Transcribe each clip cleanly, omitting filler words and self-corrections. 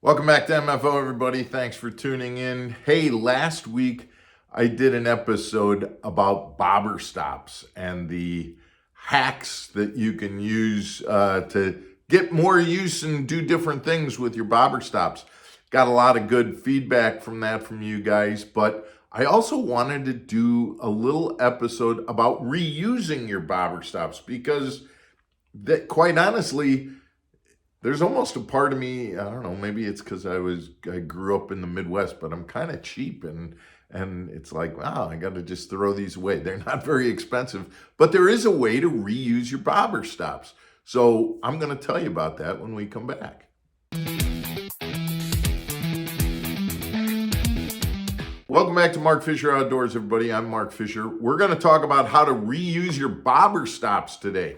Welcome back to MFO, everybody. Thanks for tuning in. Hey, last week I did an episode about bobber stops and the hacks that you can use to get more use and do different things with your bobber stops. Got a lot of good feedback from that from you guys, but I also wanted to do a little episode about reusing your bobber stops because that, quite honestly, there's almost a part of me, I don't know, maybe it's because I grew up in the Midwest, but I'm kind of cheap and it's like, wow, I got to just throw these away. They're not very expensive, but there is a way to reuse your bobber stops. So I'm going to tell you about that when we come back. Welcome back to Mark Fisher Outdoors, everybody. I'm Mark Fisher. We're going to talk about how to reuse your bobber stops today.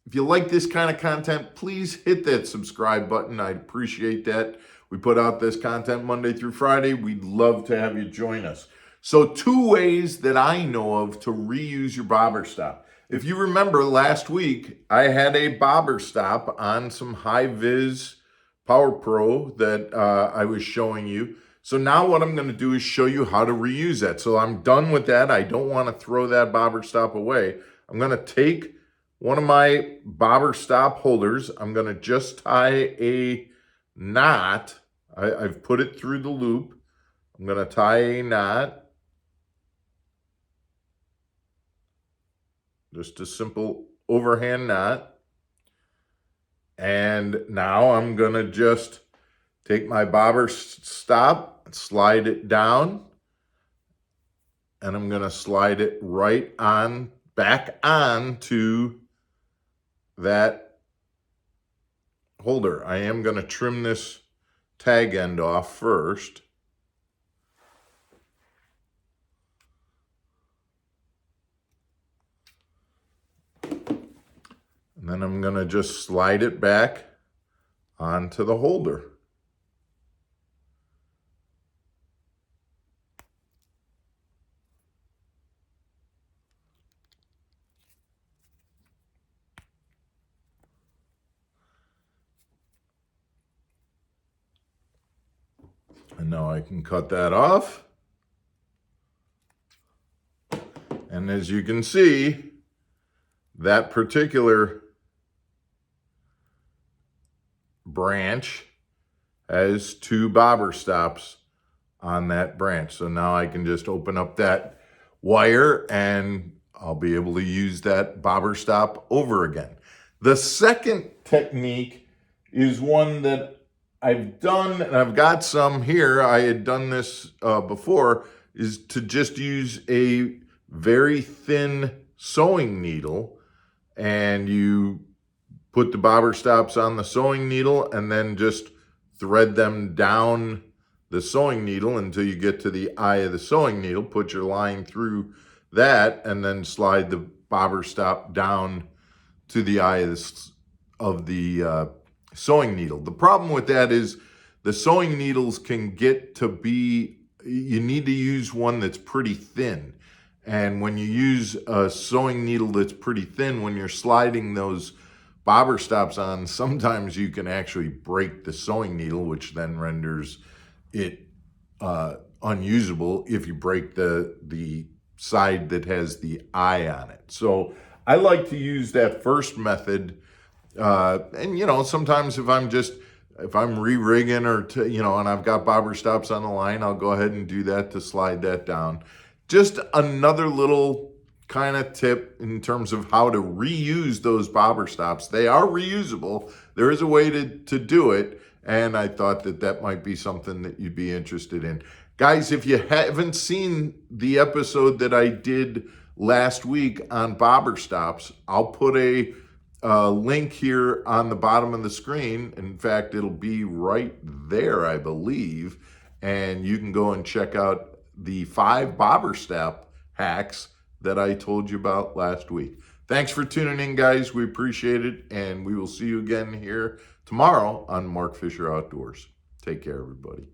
If you like this kind of content, please hit that subscribe button. I'd appreciate that. We put out this content Monday through Friday. We'd love to have you join us. So 2 ways that I know of to reuse your bobber stop. If you remember last week, I had a bobber stop on some high-vis Power Pro that I was showing you. So now what I'm going to do is show you how to reuse that. So I'm done with that. I don't want to throw that bobber stop away. I'm going to take one of my bobber stop holders. I'm going to just tie a knot. I've put it through the loop. I'm going to tie a knot. Just a simple overhand knot. And now I'm going to just take my bobber stop, slide it down, and I'm going to slide it right on, back on to that holder. I am going to trim this tag end off first. And then I'm going to just slide it back onto the holder. And now I can cut that off. And as you can see, that particular branch has 2 bobber stops on that branch. So now I can just open up that wire and I'll be able to use that bobber stop over again. The second technique is one that I've done, and I've got some here. I had done this before, is to just use a very thin sewing needle, and you put the bobber stops on the sewing needle and then just thread them down the sewing needle until you get to the eye of the sewing needle. Put your line through that and then slide the bobber stop down to the eye of the sewing needle. The problem with that is the sewing needles can get to be, you need to use one that's pretty thin. And when you use a sewing needle that's pretty thin, when you're sliding those bobber stops on, sometimes you can actually break the sewing needle, which then renders it unusable if you break the side that has the eye on it. So I like to use that first method. And you know, sometimes if I'm re-rigging or and I've got bobber stops on the line, I'll go ahead and do that to slide that down. Just another little kind of tip in terms of how to reuse those bobber stops. They are reusable. There is a way to do it, and I thought that might be something that you'd be interested in. Guys, if you haven't seen the episode that I did last week on bobber stops, I'll put a link here on the bottom of the screen. In fact, it'll be right there, I believe, and you can go and check out the 5 bobber stop hacks that I told you about last week. Thanks for tuning in, guys. We appreciate it, and we will see you again here tomorrow on Mark Fisher Outdoors. Take care, everybody.